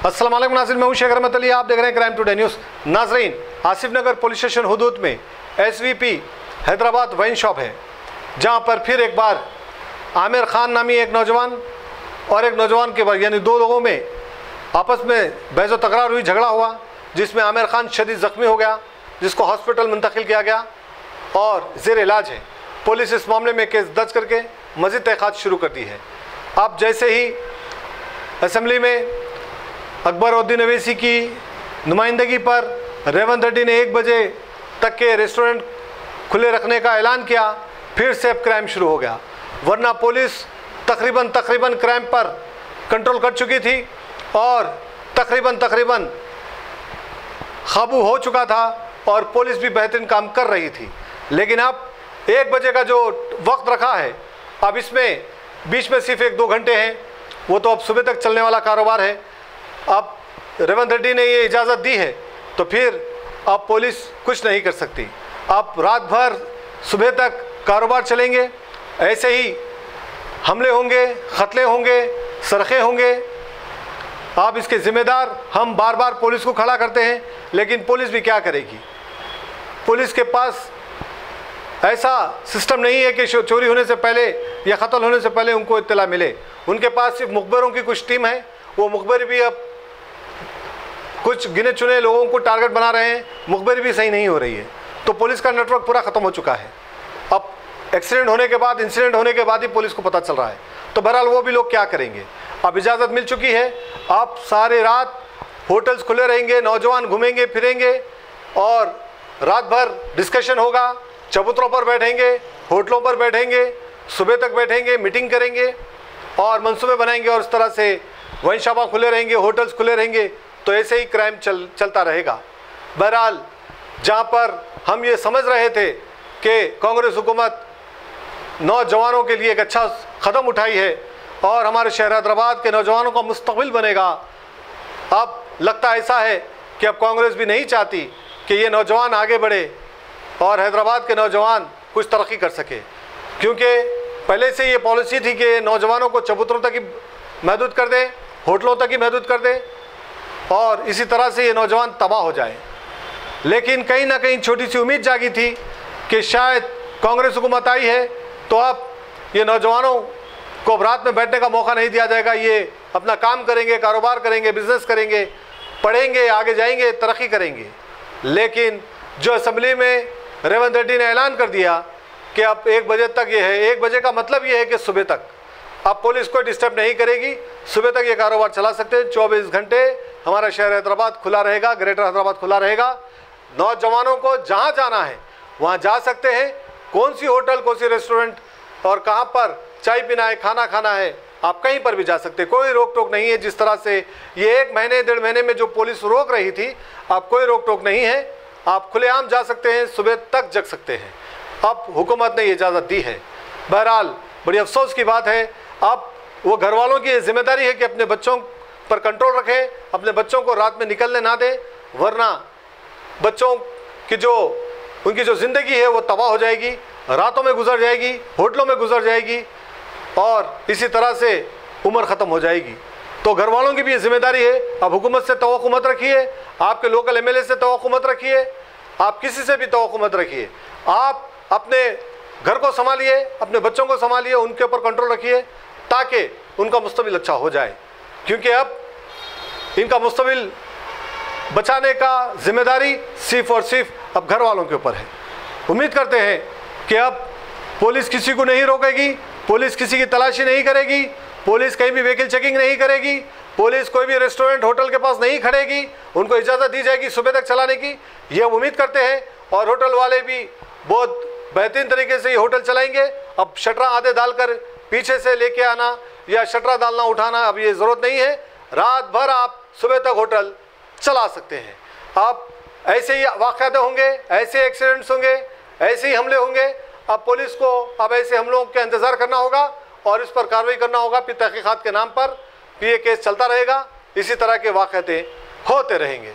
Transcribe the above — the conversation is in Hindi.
अस्सलाम वालेकुम नाज़रीन, मैं हूं शेख रहमत अली। आप देख रहे हैं क्राइम टुडे न्यूज़। नाज़रीन, आसिफ नगर पुलिस स्टेशन हुदूद में SVP हैदराबाद वाइन शॉप है, जहां पर फिर एक बार आमिर खान नामी एक नौजवान और एक नौजवान के बाद यानी दो लोगों में आपस में बहस व तकरार हुई, झगड़ा हुआ, जिसमें आमिर खान शदीद ज़ख्मी हो गया, जिसको हॉस्पिटल मुंतकिल किया गया और ज़ेर इलाज है। पुलिस इस मामले में केस दर्ज करके मज़ीद तहक़ीक़ात शुरू कर दी है। अब जैसे ही असम्बली में अकबरुद्दीन अवैसी की नुमाइंदगी पर रेवंत रेड्डी ने 1 बजे तक के रेस्टोरेंट खुले रखने का ऐलान किया, फिर से अब क्राइम शुरू हो गया। वरना पुलिस तकरीबन क्राइम पर कंट्रोल कर चुकी थी और तकरीबन काबू हो चुका था और पुलिस भी बेहतरीन काम कर रही थी। लेकिन अब 1 बजे का जो वक्त रखा है, अब इसमें बीच में सिर्फ 1-2 घंटे हैं, वो तो अब सुबह तक चलने वाला कारोबार है। अब रेवंत रेड्डी ने ये इजाज़त दी है तो फिर अब पुलिस कुछ नहीं कर सकती। अब रात भर सुबह तक कारोबार चलेंगे, ऐसे ही हमले होंगे, क़त्ले होंगे, सरखे होंगे। आप इसके ज़िम्मेदार हम बार बार पुलिस को खड़ा करते हैं, लेकिन पुलिस भी क्या करेगी। पुलिस के पास ऐसा सिस्टम नहीं है कि चोरी होने से पहले या क़त्ल होने से पहले उनको इत्तला मिले। उनके पास सिर्फ मुखबरों की कुछ टीम है, वो मुखबर भी अब कुछ गिने चुने लोगों को टारगेट बना रहे हैं, मुखबरी भी सही नहीं हो रही है। तो पुलिस का नेटवर्क पूरा ख़त्म हो चुका है। अब एक्सीडेंट होने के बाद, इंसिडेंट होने के बाद ही पुलिस को पता चल रहा है। तो बहरहाल वो भी लोग क्या करेंगे। अब इजाज़त मिल चुकी है, अब सारे रात होटल्स खुले रहेंगे, नौजवान घूमेंगे फिरेंगे और रात भर डिस्कशन होगा, चबूतरों पर बैठेंगे, होटलों पर बैठेंगे, सुबह तक बैठेंगे, मीटिंग करेंगे और मंसूबे बनाएंगे और इस तरह से वाइन शॉप खुले रहेंगे, होटल्स खुले रहेंगे। तो ऐसे ही क्राइम चलता रहेगा। बहरहाल जहाँ पर हम ये समझ रहे थे कि कांग्रेस हुकूमत नौजवानों के लिए एक अच्छा कदम उठाई है और हमारे शहर हैदराबाद के नौजवानों का मुस्तकबिल बनेगा, अब लगता ऐसा है कि अब कांग्रेस भी नहीं चाहती कि ये नौजवान आगे बढ़े और हैदराबाद के नौजवान कुछ तरक्की कर सके। क्योंकि पहले से ये पॉलिसी थी कि नौजवानों को चबूतरों तक ही महदूद कर दें, होटलों तक ही महदूद कर दें और इसी तरह से ये नौजवान तबाह हो जाए। लेकिन कहीं ना कहीं छोटी सी उम्मीद जागी थी कि शायद कांग्रेस हुकूमत आई है तो अब ये नौजवानों को रात में बैठने का मौका नहीं दिया जाएगा, ये अपना काम करेंगे, कारोबार करेंगे, बिजनेस करेंगे, पढ़ेंगे, आगे जाएंगे, तरक्की करेंगे। लेकिन जो असम्बली में रेवंत रेड्डी ने ऐलान कर दिया कि अब 1 बजे तक ये है, 1 बजे का मतलब ये है कि सुबह तक अब पुलिस कोई डिस्टर्ब नहीं करेगी, सुबह तक ये कारोबार चला सकते हैं। 24 घंटे हमारा शहर हैदराबाद खुला रहेगा, ग्रेटर हैदराबाद खुला रहेगा। नौजवानों को जहाँ जाना है वहाँ जा सकते हैं। कौन सी होटल, कौन सी रेस्टोरेंट और कहाँ पर चाय पीना है, खाना खाना है, आप कहीं पर भी जा सकते हैं, कोई रोक टोक नहीं है। जिस तरह से ये 1 महीने 1.5 महीने में जो पुलिस रोक रही थी, अब कोई रोक टोक नहीं है, आप खुलेआम जा सकते हैं, सुबह तक जग सकते हैं। अब हुकूमत ने इजाज़त दी है। बहरहाल बड़ी अफसोस की बात है, अब वो घर वालों की जिम्मेदारी है कि अपने बच्चों पर कंट्रोल रखें, अपने बच्चों को रात में निकलने ना दें, वरना बच्चों की जो उनकी जो ज़िंदगी है वो तबाह हो जाएगी, रातों में गुजर जाएगी, होटलों में गुजर जाएगी और इसी तरह से उम्र ख़त्म हो जाएगी। तो घर वालों की भी ये जिम्मेदारी है। अब हुकूमत से तवक्कुह मत रखिए, आपके लोकल MLA से तवक्कुह मत रखिए, आप किसी से भी तवक्कुह मत रखिए। आप अपने घर को संभालिए, अपने बच्चों को संभालिए, उनके ऊपर कंट्रोल रखिए ताकि उनका मुस्तकबिल अच्छा हो जाए। क्योंकि अब इनका मुस्तकबिल बचाने का जिम्मेदारी सिर्फ और सिर्फ अब घर वालों के ऊपर है। उम्मीद करते हैं कि अब पुलिस किसी को नहीं रोकेगी, पुलिस किसी की तलाशी नहीं करेगी, पुलिस कहीं भी व्हीकल चेकिंग नहीं करेगी, पुलिस कोई भी रेस्टोरेंट होटल के पास नहीं खड़ेगी, उनको इजाज़त दी जाएगी सुबह तक चलाने की, ये उम्मीद करते हैं। और होटल वाले भी बहुत बेहतरीन तरीके से ये होटल चलाएंगे। अब शटरा आधे डालकर पीछे से लेके आना या शटरा डालना उठाना अब ये ज़रूरत नहीं है, रात भर आप सुबह तक होटल चला सकते हैं। अब ऐसे ही वाक़यात होंगे, ऐसे एक्सीडेंट्स होंगे, ऐसे ही हमले होंगे। अब पुलिस को अब ऐसे हमलों का इंतज़ार करना होगा और इस पर कार्रवाई करना होगा। फिर तहक़ीक़ात के नाम पर फिर ये केस चलता रहेगा, इसी तरह के वाक़यात होते रहेंगे।